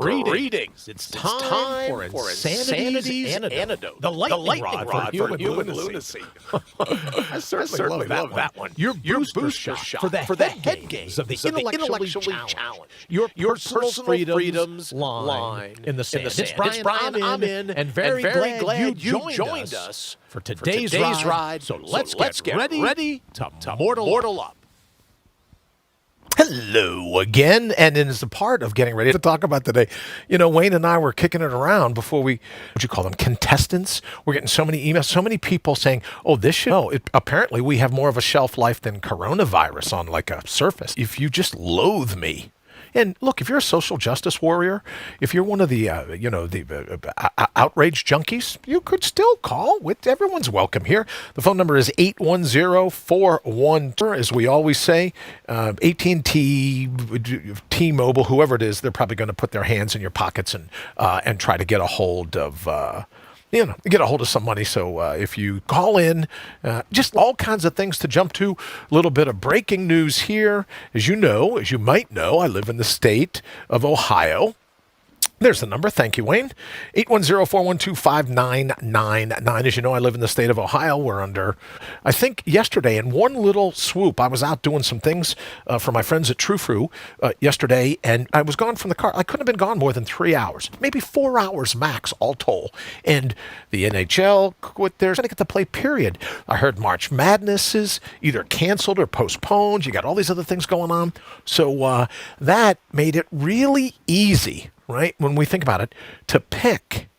Greetings. It's time for Insanity's Antidote. The lightning rod for human lunacy. I certainly love that one. Your booster shot for the head games of the intellectually challenged. Your personal freedoms line in the sand. It's Brian, I'm in, and very glad you joined us for today's ride. So let's get ready to mortal up. Hello again, and as a part of getting ready to talk about today, Wayne and I were kicking it around before contestants? We're getting so many emails, so many people saying, apparently we have more of a shelf life than coronavirus on like a surface. If you just loathe me. And look, if you're a social justice warrior, if you're one of the, outrage junkies, you could still call. Everyone's welcome here. The phone number is 810-41, as we always say. AT&T, T-Mobile, whoever it is, they're probably going to put their hands in your pockets and try to get a hold of some money. So if you call in, just all kinds of things to jump to. A little bit of breaking news here. As you might know, I live in the state of Ohio. There's the number. Thank you, Wayne. 810-412-5999. As you know, I live in the state of Ohio. We're under, I think yesterday, in one little swoop, I was out doing some things for my friends at True Fruit yesterday, and I was gone from the car. I couldn't have been gone more than 3 hours, maybe 4 hours max, all told. And the NHL quit theirs. I didn't get to play, period. I heard March Madness is either canceled or postponed. You got all these other things going on. So that made it really easy, right, when we think about it, to pick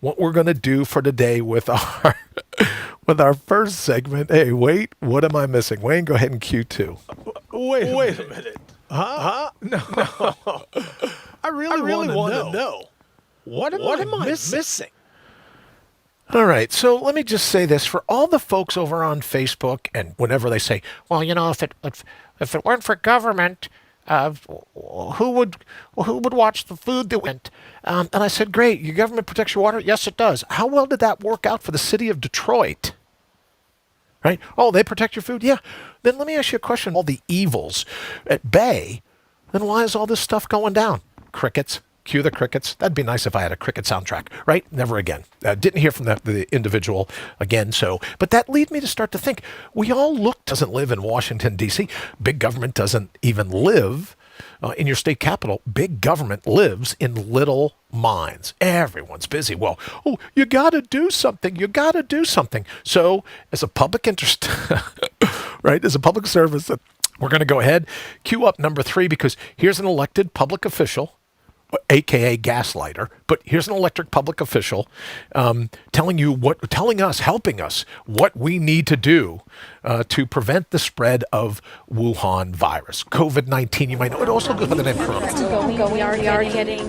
what we're going to do for today with our first segment. Hey, wait, what am I missing? Wayne, go ahead and cue two. Wait a minute. Huh? No. I really want to know. What am I missing? All right, so let me just say this. For all the folks over on Facebook, and whenever they say, well, if it weren't for government, who would watch the food that went? And I said, great, your government protects your water? Yes, it does. How well did that work out for the city of Detroit? Right? Oh, they protect your food? Yeah. Then let me ask you a question. All the evils at bay, then why is all this stuff going down? Crickets. Cue the crickets. That'd be nice if I had a cricket soundtrack, right? Never again. Didn't hear from the individual again. But that lead me to start to think, doesn't live in Washington, D.C. Big government doesn't even live in your state capital. Big government lives in little minds. Everyone's busy. Well, you got to do something. So as a public interest, right, as a public service, we're going to go ahead, cue up number 3, because here's an elected public official, AKA gaslighter, but here's an elected public official helping us what we need to do to prevent the spread of Wuhan virus, COVID-19. You might know it also goes by the name Corona. We are getting.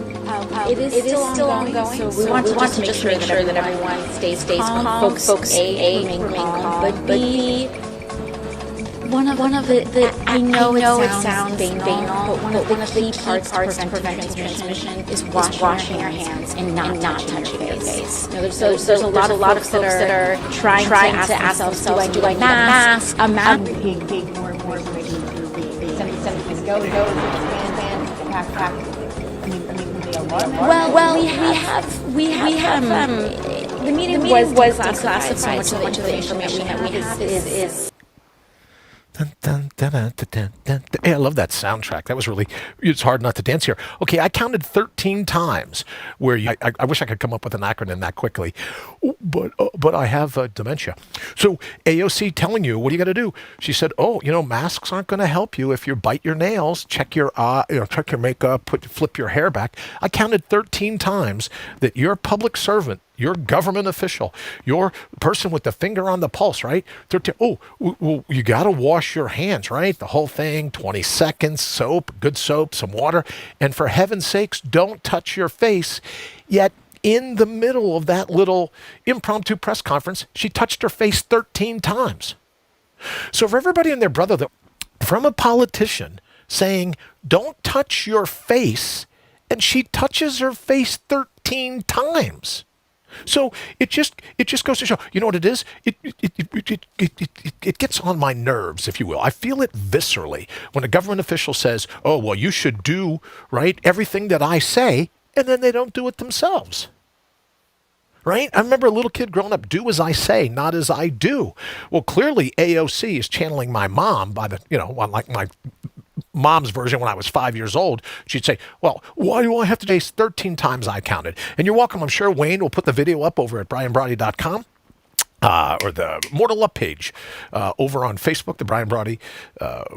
It is still ongoing. So we want to just make sure that everyone stays calm. Folks, remain calm, but B. One of the I know it sounds banal, but one of the key parts to preventing transmission is washing your hands and not touching your face. There's a lot of folks that are trying to ask themselves, do I need a mask? A mask. More information through go Well, we have the meeting was declassified, so much of the information that we have is. Dun, dun, dun, dun, dun, dun, dun. Hey, I love that soundtrack. That was it's hard not to dance here. Okay, I counted 13 times where I wish I could come up with an acronym that quickly, but I have dementia. So AOC telling you, what do you got to do? She said, masks aren't going to help you if you bite your nails, check your check your makeup, flip your hair back. I counted 13 times that your public servant, your government official, your person with the finger on the pulse, right? You got to wash your hands, right? The whole thing, 20 seconds, good soap, some water. And for heaven's sakes, don't touch your face. Yet in the middle of that little impromptu press conference, she touched her face 13 times. So for everybody and their brother, from a politician saying, don't touch your face, and she touches her face 13 times. So it just goes to show, you know what it is? It gets on my nerves, if you will. I feel it viscerally when a government official says, you should do, right, everything that I say, and then they don't do it themselves. Right? I remember a little kid growing up, do as I say, not as I do. Well, clearly AOC is channeling my mom by the, like my mom's version when I was 5 years old. She'd say, well, why do I have to chase 13 times I counted? And you're welcome. I'm sure Wayne will put the video up over at brianbrawdy.com. Or the Mortal Up page over on Facebook, the Brian Brawdy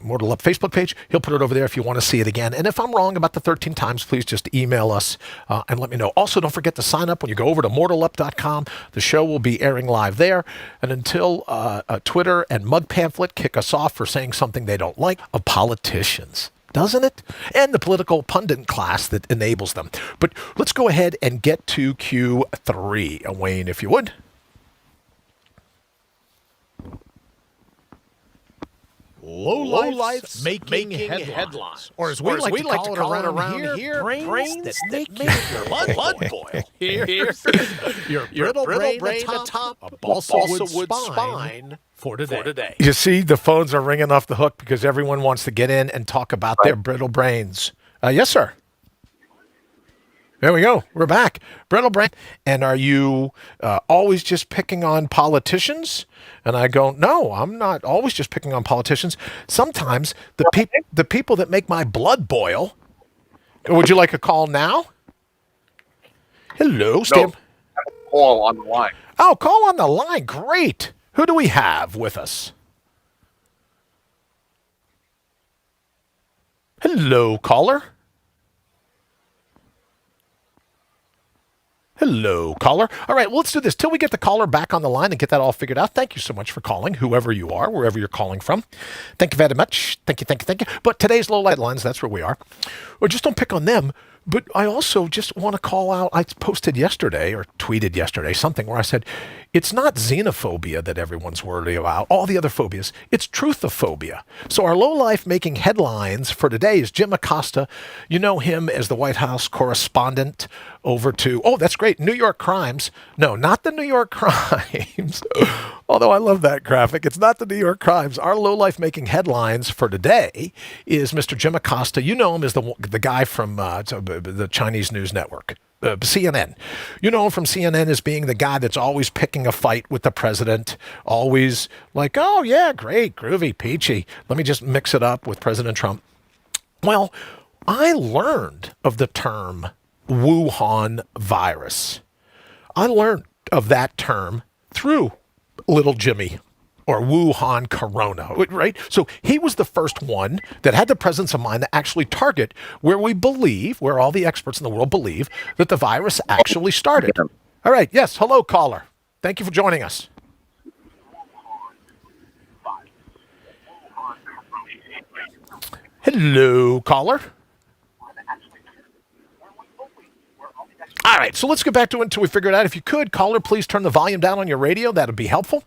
Mortal Up Facebook page. He'll put it over there if you want to see it again. And if I'm wrong about the 13 times, please just email us and let me know. Also, don't forget to sign up when you go over to mortalup.com. The show will be airing live there. And until Twitter and Mug Pamphlet kick us off for saying something they don't like of politicians, doesn't it? And the political pundit class that enables them. But let's go ahead and get to Q3. Wayne, if you would. Low-lifes making headlines. Or as we like to call it around here, brains that make your blood boil. Here's your brittle brain atop a balsa wood spine for today. You see, the phones are ringing off the hook because everyone wants to get in and talk about their brittle brains. Yes, sir. There we go. We're back. Brittle brain. And are you always just picking on politicians? And I go, no, I'm not always just picking on politicians. Sometimes the people that make my blood boil. Would you like a call now? Hello, Stan. No, call on the line. Oh, call on the line. Great. Who do we have with us? Hello, caller. Hello, caller. All right, well, let's do this. Till we get the caller back on the line and get that all figured out. Thank you so much for calling, whoever you are, wherever you're calling from. Thank you very much. Thank you. But today's low light lines, that's where we are. Or just don't pick on them. But I also just want to call out, I posted yesterday or tweeted yesterday something where I said, it's not xenophobia that everyone's worried about, all the other phobias, it's truthophobia. So our low life making headlines for today is Jim Acosta. You know him as the White House correspondent over to, oh, that's great, New York Crimes. No, not the New York Crimes. Although I love that graphic. It's not the New York Crimes. Our low life making headlines for today is Mr. Jim Acosta. You know him as the guy from the Chinese news network, CNN. You know him from CNN as being the guy that's always picking a fight with the president, always like, oh, yeah, great, groovy, peachy. Let me just mix it up with President Trump. Well, I learned of the term Wuhan virus. I learned of that term through Little Jimmy, or Wuhan Corona, right? So he was the first one that had the presence of mind to actually target where we believe, where all the experts in the world believe, that the virus actually started. All right, yes, hello, caller. Thank you for joining us. Hello, caller. All right, so let's get back to it until we figure it out. If you could, caller, please turn the volume down on your radio. That would be helpful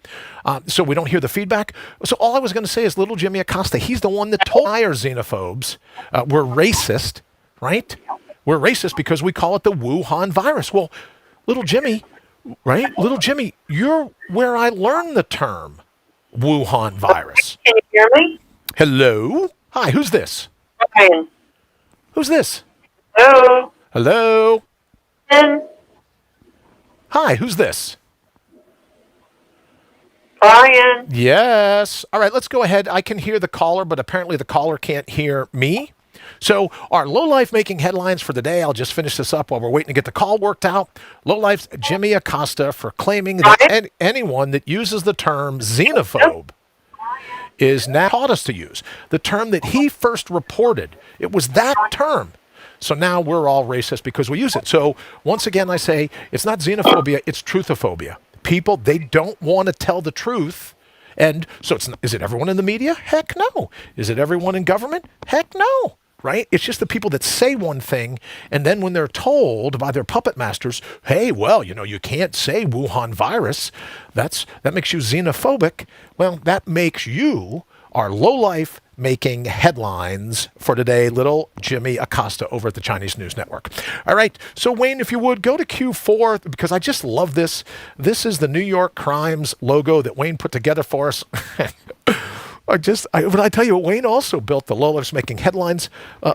so we don't hear the feedback. So all I was going to say is little Jimmy Acosta, he's the one that told our xenophobes we're racist, right? We're racist because we call it the Wuhan virus. Well, little Jimmy, right? Little Jimmy, you're where I learned the term Wuhan virus. Can you hear me? Hello? Hi, who's this? Brian. Who's this? Hello. Hello? Brian. Hi, who's this? Brian. Yes. All right, let's go ahead. I can hear the caller, but apparently the caller can't hear me. So our low-life making headlines for the day, I'll just finish this up while we're waiting to get the call worked out. Low-life's Jimmy Acosta for claiming that anyone that uses the term xenophobe is now taught us to use. The term that he first reported, it was that term. So now we're all racist because we use it. So once again, I say it's not xenophobia, it's truthophobia. People, they don't want to tell the truth. And so is it everyone in the media? Heck no. Is it everyone in government? Heck no. Right? It's just the people that say one thing, and then when they're told by their puppet masters, hey, well, you can't say Wuhan virus, that makes you xenophobic. Well, that makes you our low-life making headlines for today, little Jimmy Acosta over at the Chinese News Network. All right, so Wayne, if you would, go to Q4, because I just love this. This is the New York Crimes logo that Wayne put together for us. When I tell you, Wayne also built the Lola's Making Headlines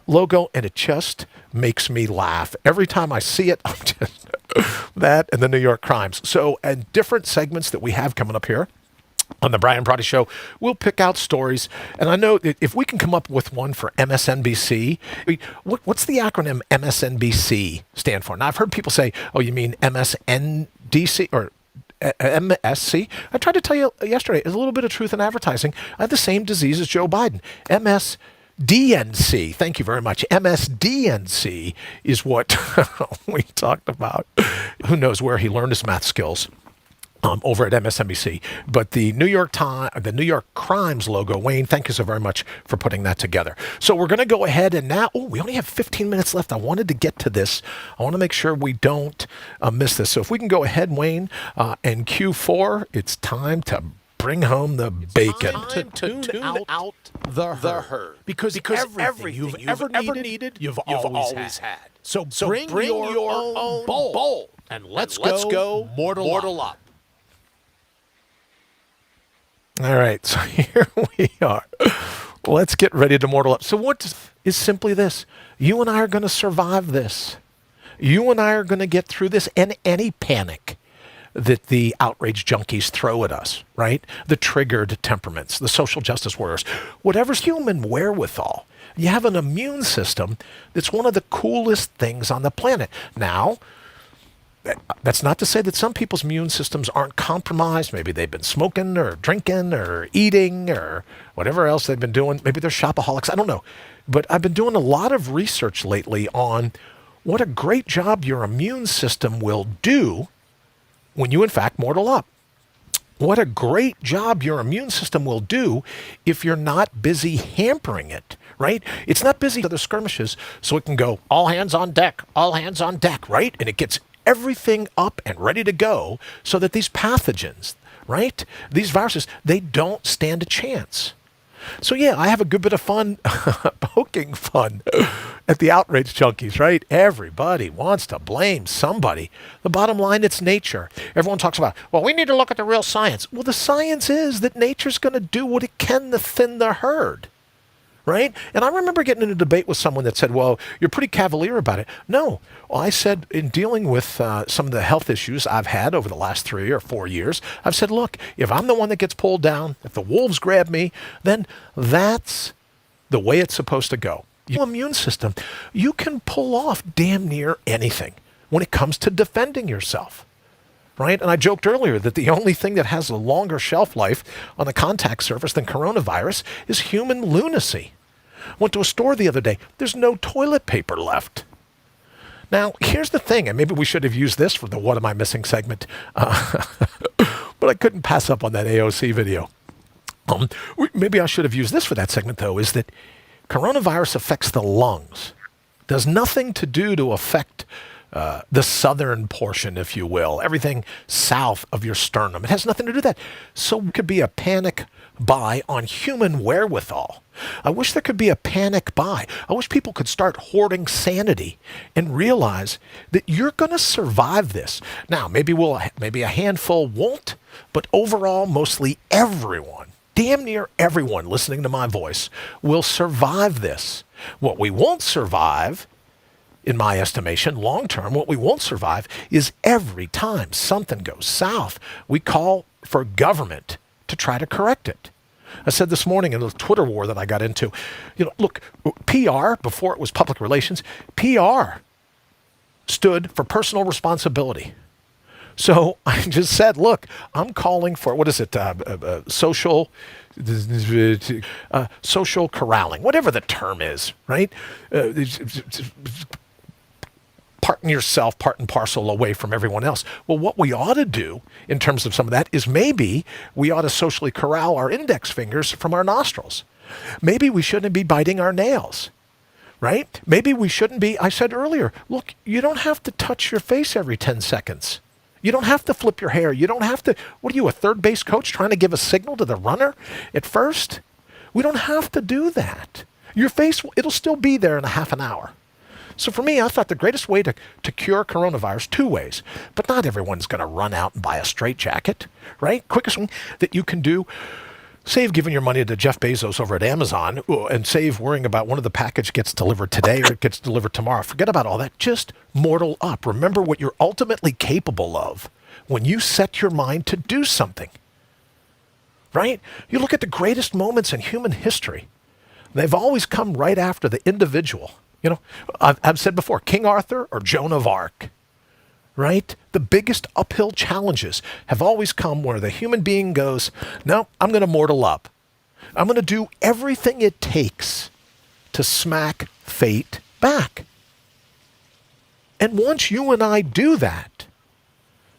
logo, and it just makes me laugh. Every time I see it, I'm just, that and the New York Crimes. So, and different segments that we have coming up here on the Brian Brawdy Show, we'll pick out stories. And I know that if we can come up with one for MSNBC, what's the acronym MSNBC stand for? Now, I've heard people say, oh, you mean MSNDC or MSC? I tried to tell you yesterday, there's a little bit of truth in advertising. I have the same disease as Joe Biden. MSDNC. Thank you very much. MSDNC is what we talked about. Who knows where he learned his math skills. Over at MSNBC. But the New York Crimes logo, Wayne, thank you so very much for putting that together. So we're going to go ahead and now, we only have 15 minutes left. I wanted to get to this. I want to make sure we don't miss this. So if we can go ahead, Wayne, and Q4, it's time to bring home the bacon. To tune out the herd. Because everything you've ever needed, you've always had. So bring your own bowl. And let's go mortal up. All right, so here we are. Let's get ready to mortal up. So what is simply this? You and I are going to survive this. You and I are going to get through this and any panic that the outrage junkies throw at us, right? The triggered temperaments, the social justice warriors, whatever's human wherewithal. You have an immune system that's one of the coolest things on the planet. Now, that's not to say that some people's immune systems aren't compromised. Maybe they've been smoking or drinking or eating or whatever else they've been doing. Maybe they're shopaholics. I don't know. But I've been doing a lot of research lately on what a great job your immune system will do when you, in fact, mortal up. What a great job your immune system will do if you're not busy hampering it, right? It's not busy for the skirmishes, so it can go all hands on deck, right? And it gets everything up and ready to go so that these pathogens, right, these viruses, they don't stand a chance. So yeah, I have a good bit of fun poking fun at the outrage junkies, right? Everybody wants to blame somebody. The bottom line, it's nature. Everyone talks about, well, we need to look at the real science. Well, the science is that nature's going to do what it can to thin the herd. Right? And I remember getting in a debate with someone that said, well, you're pretty cavalier about it. No. Well, I said, in dealing with some of the health issues I've had over the last 3 or 4 years, I've said, look, if I'm the one that gets pulled down, if the wolves grab me, then that's the way it's supposed to go. Your immune system, you can pull off damn near anything when it comes to defending yourself. Right? And I joked earlier that the only thing that has a longer shelf life on the contact surface than coronavirus is human lunacy. Went to a store the other day. There's no toilet paper left. Now, here's the thing, and maybe we should have used this for the What Am I Missing segment, but I couldn't pass up on that AOC video. Maybe I should have used this for that segment, though, is that coronavirus affects the lungs. Does nothing to do to affect the southern portion, if you will, everything south of your sternum. It has nothing to do with that. So it could be a panic buy on human wherewithal. I wish there could be a panic buy. I wish people could start hoarding sanity and realize that you're going to survive this. Now, maybe a handful won't, but overall, mostly everyone, damn near everyone listening to my voice will survive this. What we won't survive, in my estimation, long term, what we won't survive is every time something goes south, we call for government to try to correct it. I said this morning in the Twitter war that I got into, look, PR, before it was public relations, PR stood for personal responsibility. So I just said, look, I'm calling for, social corralling, whatever the term is, right? Parting yourself part and parcel away from everyone else. Well, what we ought to do in terms of some of that is maybe we ought to socially corral our index fingers from our nostrils. Maybe we shouldn't be biting our nails, right? Maybe we shouldn't be, I said earlier, look, you don't have to touch your face every 10 seconds. You don't have to flip your hair. You don't have to, what are you, a third base coach trying to give a signal to the runner at first? We don't have to do that. Your face, it'll still be there in a half an hour. So for me, I thought the greatest way to cure coronavirus, 2 ways, but not everyone's going to run out and buy a straitjacket, right? Quickest thing that you can do, Save giving your money to Jeff Bezos over at Amazon, and save worrying about one of the package gets delivered today or it gets delivered tomorrow. Forget about all that. Just mortal up. Remember what you're ultimately capable of when you set your mind to do something. Right? You look at the greatest moments in human history. They've always come right after the individual. You know, I've said before, King Arthur or Joan of Arc. Right? The biggest uphill challenges have always come where the human being goes, no, I'm going to mortal up. I'm going to do everything it takes to smack fate back. And once you and I do that,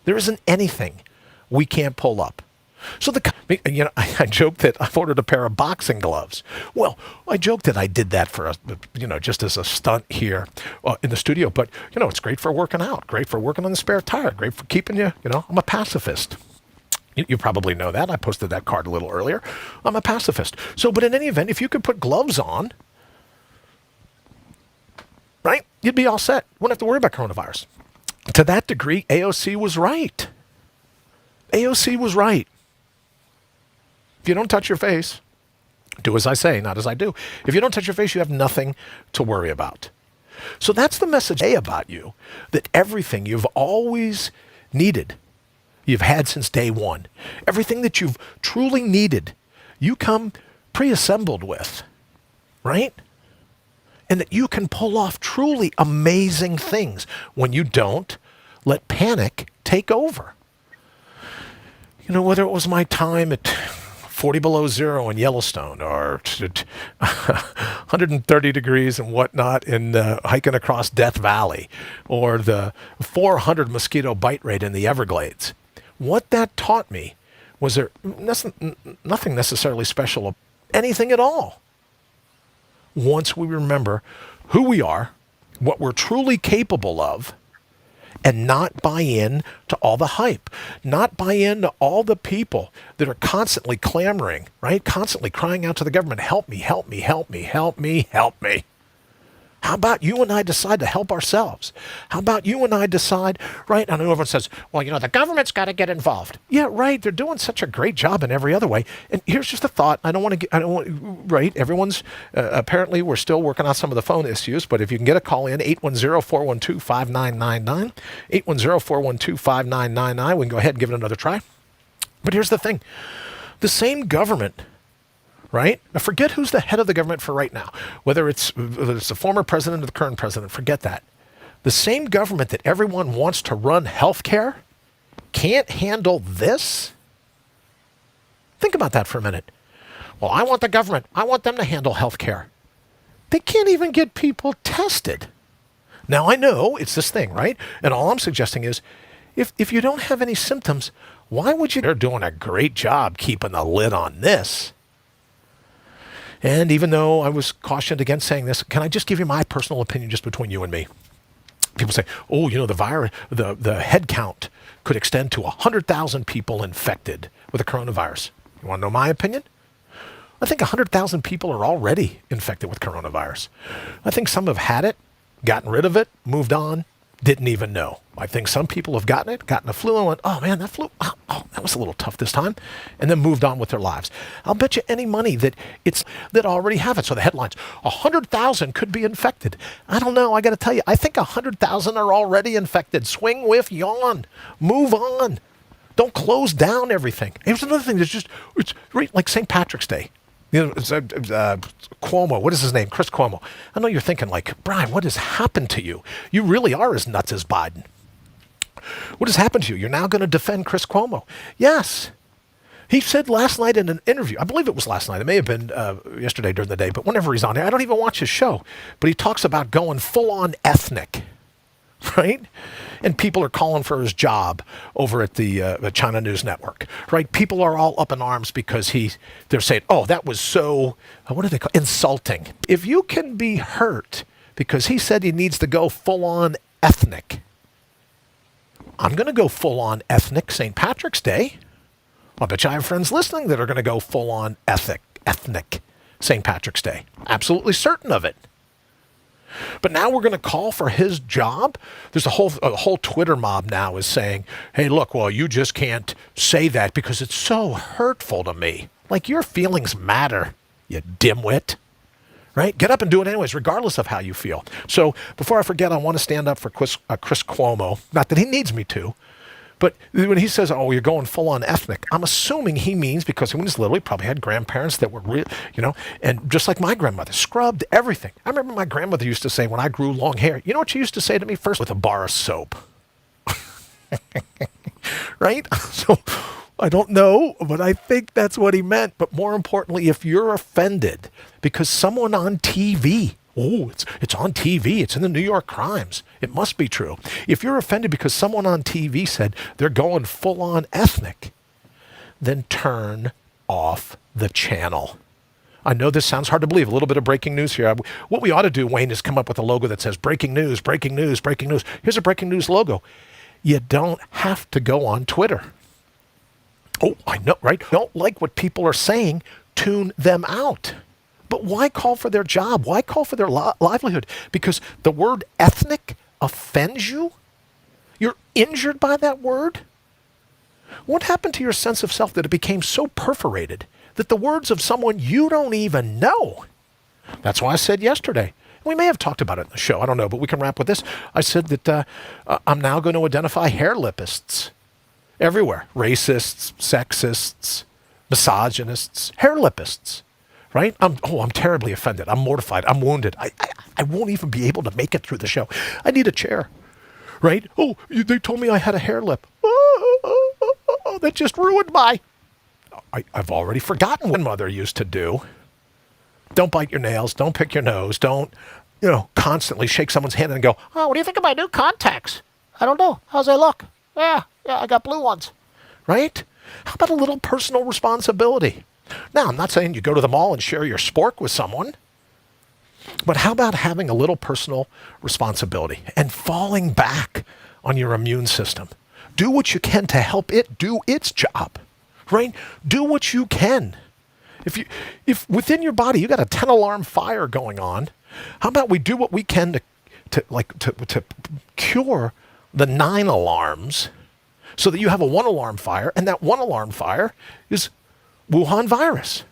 there isn't anything we can't pull up. So I joked that I've ordered a pair of boxing gloves. Well, I joked that I did that for just as a stunt here in the studio. But it's great for working out, great for working on the spare tire, great for keeping you. I'm a pacifist. You probably know that. I posted that card a little earlier. I'm a pacifist. So, but in any event, if you could put gloves on, right, you'd be all set. Wouldn't have to worry about coronavirus. To that degree, AOC was right. AOC was right. If you don't touch your face, do as I say, not as I do. If you don't touch your face, you have nothing to worry about. So that's the message about you, that everything you've always needed, you've had since day one. Everything that you've truly needed, you come pre-assembled with, right? And that you can pull off truly amazing things when you don't let panic take over. Whether it was my time at 40 below zero in Yellowstone or 130 degrees and whatnot in hiking across Death Valley, or the 400 mosquito bite rate in the Everglades. What that taught me was there nothing necessarily special, anything at all. Once we remember who we are, what we're truly capable of, and not buy in to all the hype, not buy into all the people that are constantly clamoring, right? Constantly crying out to the government, help me, help me, help me, help me, help me. How about you and I decide to help ourselves? How about you and I decide, right? I know everyone says, well, the government's got to get involved. Yeah, right. They're doing such a great job in every other way. And here's just a thought. Right? Everyone's, apparently we're still working on some of the phone issues, but if you can get a call in, 810-412-5999, 810-412-5999, we can go ahead and give it another try. But here's the thing. The same government, right? Now forget who's the head of the government for right now. Whether it's the former president or the current president, forget that. The same government that everyone wants to run healthcare can't handle this? Think about that for a minute. Well, I want the government. I want them to handle healthcare. They can't even get people tested. Now I know it's this thing, right? And all I'm suggesting is if you don't have any symptoms, why would you? They're doing a great job keeping the lid on this. And even though I was cautioned against saying this, can I just give you my personal opinion just between you and me? People say, oh, the head count could extend to 100,000 people infected with the coronavirus. You want to know my opinion? I think 100,000 people are already infected with coronavirus. I think some have had it, gotten rid of it, moved on, didn't even know. I think some people have gotten the flu and went, oh man, that flu, that was a little tough this time, and then moved on with their lives. I'll bet you any money that that already have it. So the headlines, 100,000 could be infected. I don't know, I got to tell you, I think 100,000 are already infected. Swing with yawn, move on. Don't close down everything. Here's another thing it's right, like St. Patrick's Day. Cuomo, what is his name? Chris Cuomo. I know you're thinking like, Brian, what has happened to you? You really are as nuts as Biden. What has happened to you? You're now going to defend Chris Cuomo. Yes. He said last night in an interview, I believe it was last night, it may have been yesterday during the day, but whenever he's on there, I don't even watch his show, but he talks about going full-on ethnic, right? And people are calling for his job over at the China News Network, right? People are all up in arms because they're saying, oh, that was so, what do they call, insulting. If you can be hurt because he said he needs to go full-on ethnic, I'm going to go full-on ethnic St. Patrick's Day. I bet you I have friends listening that are going to go full-on ethnic St. Patrick's Day. Absolutely certain of it. But now we're going to call for his job. There's a whole Twitter mob now is saying, hey, look, well, you just can't say that because it's so hurtful to me. Like, your feelings matter, you dimwit. Right? Get up and do it anyways, regardless of how you feel. So before I forget, I want to stand up for Chris Cuomo. Not that he needs me to, but when he says, "Oh, you're going full on ethnic," I'm assuming he means because when he was little, he probably had grandparents that were real, and just like my grandmother, scrubbed everything. I remember my grandmother used to say when I grew long hair, you know what she used to say to me first? With a bar of soap. Right? So I don't know, but I think that's what he meant. But more importantly, if you're offended because someone on TV, it's on TV, it's in the New York Crimes, it must be true. If you're offended because someone on TV said they're going full on ethnic, then turn off the channel. I know this sounds hard to believe. A little bit of breaking news here. What we ought to do, Wayne, is come up with a logo that says breaking news, breaking news, breaking news. Here's a breaking news logo. You don't have to go on Twitter. Oh, I know, right? Don't like what people are saying, tune them out. But why call for their job? Why call for their livelihood? Because the word ethnic offends you? You're injured by that word? What happened to your sense of self that it became so perforated that the words of someone you don't even know? That's why I said yesterday, we may have talked about it in the show, I don't know, but we can wrap with this. I said that I'm now going to identify hair lipists everywhere. Racists, sexists, misogynists, hair lipists, right? I'm terribly offended. I'm mortified. I'm wounded. I won't even be able to make it through the show. I need a chair, right? Oh, they told me I had a hair lip. Oh, that just ruined I've already forgotten what mother used to do. Don't bite your nails. Don't pick your nose. Don't, constantly shake someone's hand and go, "Oh, what do you think of my new contacts? I don't know. How's they look? Yeah, I got blue ones." Right? How about a little personal responsibility? Now, I'm not saying you go to the mall and share your spork with someone, but how about having a little personal responsibility and falling back on your immune system? Do what you can to help it do its job, right? Do what you can. If within your body you got a 10-alarm fire going on, how about we do what we can to cure the 9 alarms so that you have a 1-alarm fire, and that 1-alarm fire is Wuhan virus.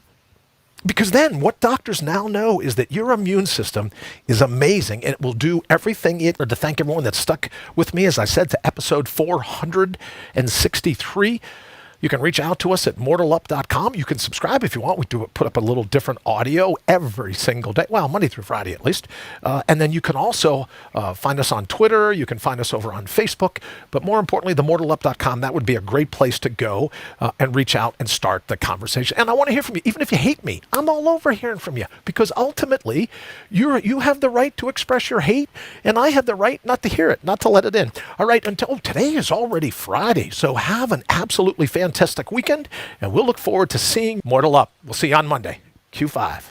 Because then what doctors now know is that your immune system is amazing, and it will do everything to thank everyone that stuck with me, as I said, to episode 463. You can reach out to us at mortalup.com. You can subscribe if you want. We put up a little different audio every single day. Well, Monday through Friday at least. And then you can also find us on Twitter. You can find us over on Facebook. But more importantly, themortalup.com, that would be a great place to go and reach out and start the conversation. And I want to hear from you. Even if you hate me, I'm all over hearing from you. Because ultimately, you have the right to express your hate, and I have the right not to hear it, not to let it in. All right, today is already Friday. So have an absolutely fantastic weekend, and we'll look forward to seeing Mortal Up. We'll see you on Monday. Q5.